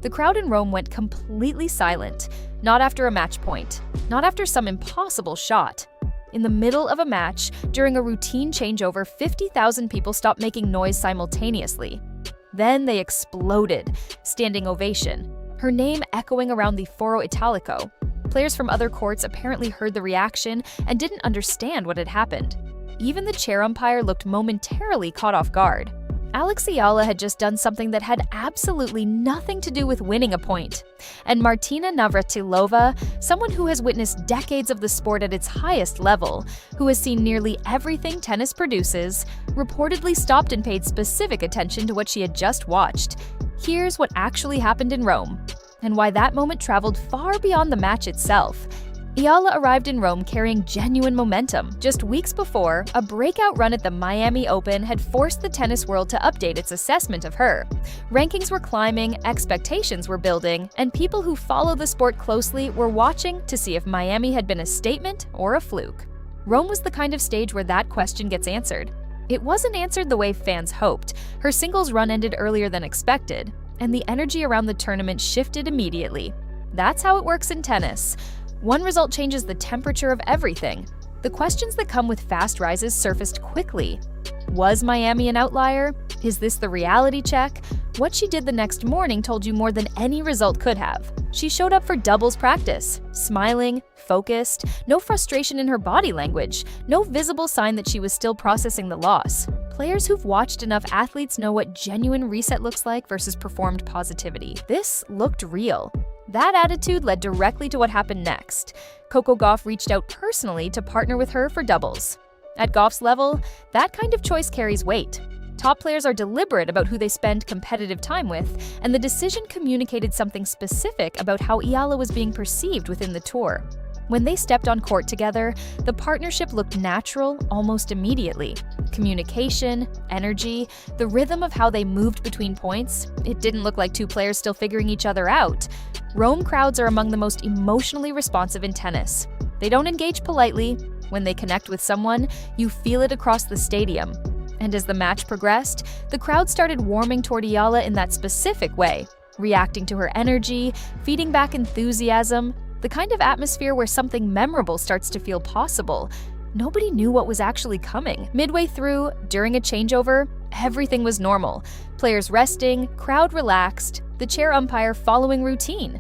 The crowd in Rome went completely silent, not after a match point, not after some impossible shot. In the middle of a match, during a routine changeover, 50,000 people stopped making noise simultaneously. Then they exploded, standing ovation, her name echoing around the Foro Italico. Players from other courts apparently heard the reaction and didn't understand what had happened. Even the chair umpire looked momentarily caught off guard. Alex Eala had just done something that had absolutely nothing to do with winning a point. And Martina Navratilova, someone who has witnessed decades of the sport at its highest level, who has seen nearly everything tennis produces, reportedly stopped and paid specific attention to what she had just watched. Here's what actually happened in Rome, and why that moment traveled far beyond the match itself. Eala arrived in Rome carrying genuine momentum. Just weeks before, a breakout run at the Miami Open had forced the tennis world to update its assessment of her. Rankings were climbing, expectations were building, and people who follow the sport closely were watching to see if Miami had been a statement or a fluke. Rome was the kind of stage where that question gets answered. It wasn't answered the way fans hoped. Her singles run ended earlier than expected, and the energy around the tournament shifted immediately. That's how it works in tennis. One result changes the temperature of everything. The questions that come with fast rises surfaced quickly. Was Miami an outlier? Is this the reality check? What she did the next morning told you more than any result could have. She showed up for doubles practice, smiling, focused, no frustration in her body language, no visible sign that she was still processing the loss. Players who've watched enough athletes know what genuine reset looks like versus performed positivity. This looked real. That attitude led directly to what happened next. Coco Gauff reached out personally to partner with her for doubles. At Gauff's level, that kind of choice carries weight. Top players are deliberate about who they spend competitive time with, and the decision communicated something specific about how Eala was being perceived within the tour. When they stepped on court together, the partnership looked natural almost immediately. Communication, energy, the rhythm of how they moved between points, it didn't look like two players still figuring each other out. Rome crowds are among the most emotionally responsive in tennis. They don't engage politely. When they connect with someone, you feel it across the stadium. And as the match progressed, the crowd started warming toward Eala in that specific way, reacting to her energy, feeding back enthusiasm, the kind of atmosphere where something memorable starts to feel possible. Nobody knew what was actually coming. Midway through, during a changeover, everything was normal. Players resting, crowd relaxed, the chair umpire following routine.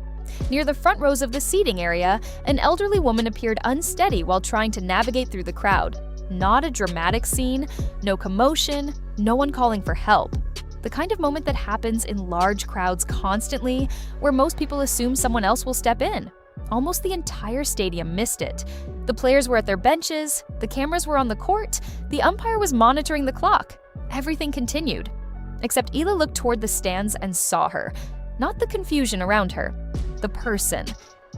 Near the front rows of the seating area, an elderly woman appeared unsteady while trying to navigate through the crowd. Not a dramatic scene, no commotion, no one calling for help. The kind of moment that happens in large crowds constantly, where most people assume someone else will step in. Almost the entire stadium missed it. The players were at their benches, the cameras were on the court, the umpire was monitoring the clock. Everything continued. Except Eala looked toward the stands and saw her. Not the confusion around her. The person.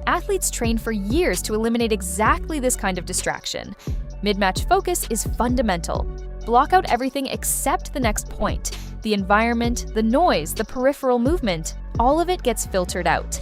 Athletes train for years to eliminate exactly this kind of distraction. Mid-match focus is fundamental. Block out everything except the next point. The environment, the noise, the peripheral movement, all of it gets filtered out.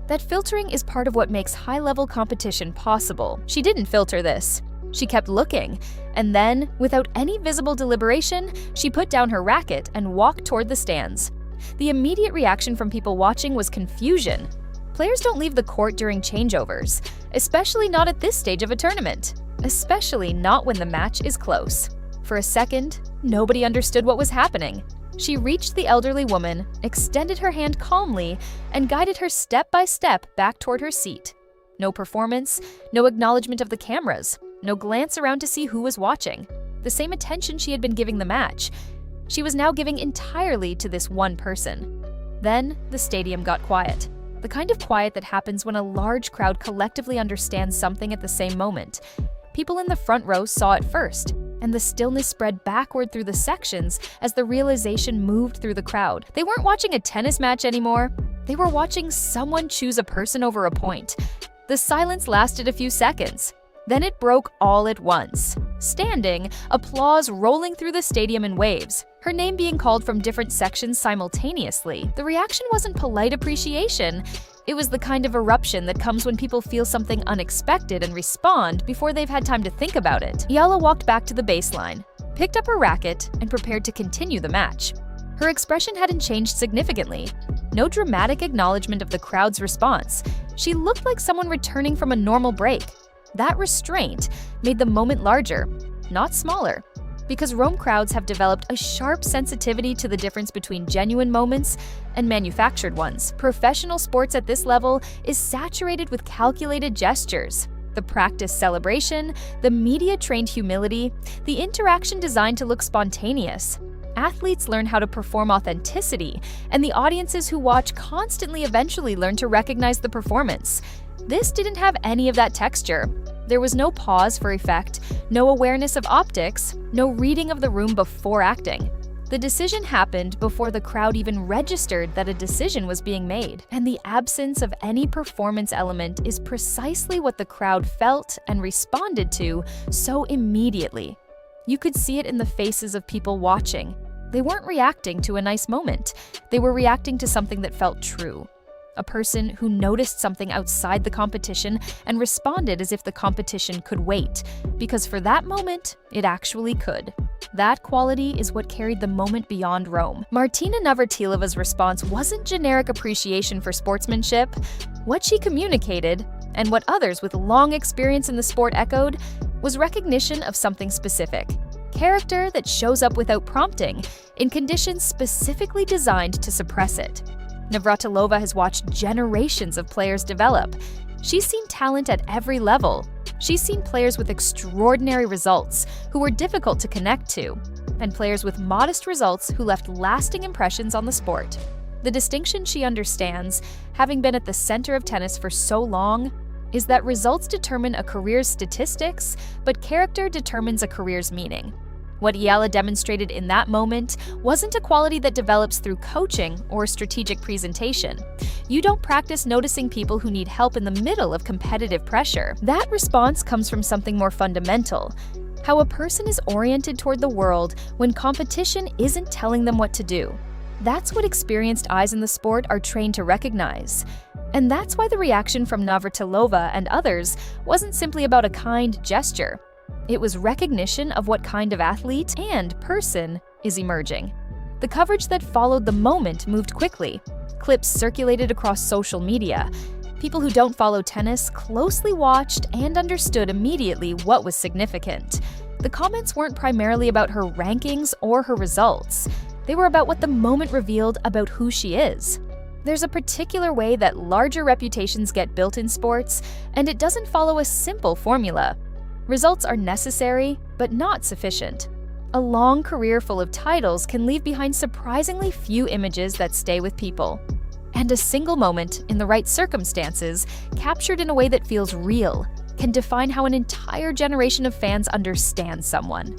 That filtering is part of what makes high-level competition possible. She didn't filter this. She kept looking, and then, without any visible deliberation, she put down her racket and walked toward the stands. The immediate reaction from people watching was confusion. Players don't leave the court during changeovers, especially not at this stage of a tournament, especially not when the match is close. For a second, nobody understood what was happening. She reached the elderly woman, extended her hand calmly, and guided her step by step back toward her seat. No performance, no acknowledgement of the cameras, no glance around to see who was watching. The same attention she had been giving the match. She was now giving entirely to this one person. Then the stadium got quiet. The kind of quiet that happens when a large crowd collectively understands something at the same moment. People in the front row saw it first, and the stillness spread backward through the sections as the realization moved through the crowd. They weren't watching a tennis match anymore. They were watching someone choose a person over a point. The silence lasted a few seconds. Then it broke all at once. Standing, applause rolling through the stadium in waves, her name being called from different sections simultaneously. The reaction wasn't polite appreciation. It was the kind of eruption that comes when people feel something unexpected and respond before they've had time to think about it. Eala walked back to the baseline, picked up her racket, and prepared to continue the match. Her expression hadn't changed significantly. No dramatic acknowledgement of the crowd's response. She looked like someone returning from a normal break. That restraint made the moment larger, not smaller. Because Rome crowds have developed a sharp sensitivity to the difference between genuine moments and manufactured ones. Professional sports at this level is saturated with calculated gestures. The practiced celebration, the media-trained humility, the interaction designed to look spontaneous. Athletes learn how to perform authenticity, and the audiences who watch constantly eventually learn to recognize the performance. This didn't have any of that texture. There was no pause for effect, no awareness of optics, no reading of the room before acting. The decision happened before the crowd even registered that a decision was being made. And the absence of any performance element is precisely what the crowd felt and responded to so immediately. You could see it in the faces of people watching. They weren't reacting to a nice moment. They were reacting to something that felt true. A person who noticed something outside the competition and responded as if the competition could wait, because for that moment, it actually could. That quality is what carried the moment beyond Rome. Martina Navratilova's response wasn't generic appreciation for sportsmanship. What she communicated, and what others with long experience in the sport echoed, was recognition of something specific. Character that shows up without prompting, in conditions specifically designed to suppress it. Navratilova has watched generations of players develop. She's seen talent at every level. She's seen players with extraordinary results who were difficult to connect to, and players with modest results who left lasting impressions on the sport. The distinction she understands, having been at the center of tennis for so long, is that results determine a career's statistics, but character determines a career's meaning. What Eala demonstrated in that moment wasn't a quality that develops through coaching or strategic presentation. You don't practice noticing people who need help in the middle of competitive pressure. That response comes from something more fundamental: how a person is oriented toward the world when competition isn't telling them what to do. That's what experienced eyes in the sport are trained to recognize. And that's why the reaction from Navratilova and others wasn't simply about a kind gesture. It was recognition of what kind of athlete and person is emerging. The coverage that followed the moment moved quickly. Clips circulated across social media. People who don't follow tennis closely watched and understood immediately what was significant. The comments weren't primarily about her rankings or her results. They were about what the moment revealed about who she is. There's a particular way that larger reputations get built in sports, and it doesn't follow a simple formula. Results are necessary, but not sufficient. A long career full of titles can leave behind surprisingly few images that stay with people. And a single moment, in the right circumstances, captured in a way that feels real, can define how an entire generation of fans understand someone.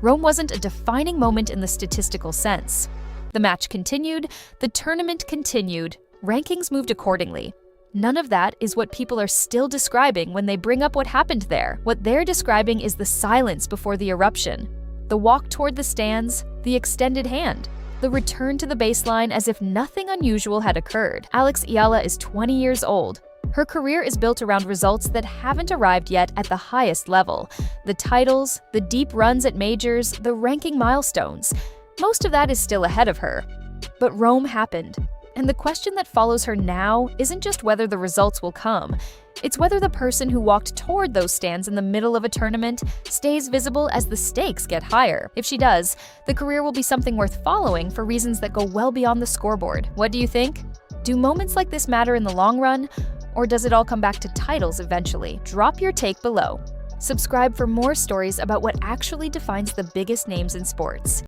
Rome wasn't a defining moment in the statistical sense. The match continued, the tournament continued, rankings moved accordingly. None of that is what people are still describing when they bring up what happened there. What they're describing is the silence before the eruption, the walk toward the stands, the extended hand, the return to the baseline as if nothing unusual had occurred. Alex Eala is 20 years old. Her career is built around results that haven't arrived yet at the highest level. The titles, the deep runs at majors, the ranking milestones. Most of that is still ahead of her. But Rome happened. And the question that follows her now isn't just whether the results will come. It's whether the person who walked toward those stands in the middle of a tournament stays visible as the stakes get higher. If she does, the career will be something worth following for reasons that go well beyond the scoreboard. What do you think? Do moments like this matter in the long run? Or does it all come back to titles eventually? Drop your take below. Subscribe for more stories about what actually defines the biggest names in sports.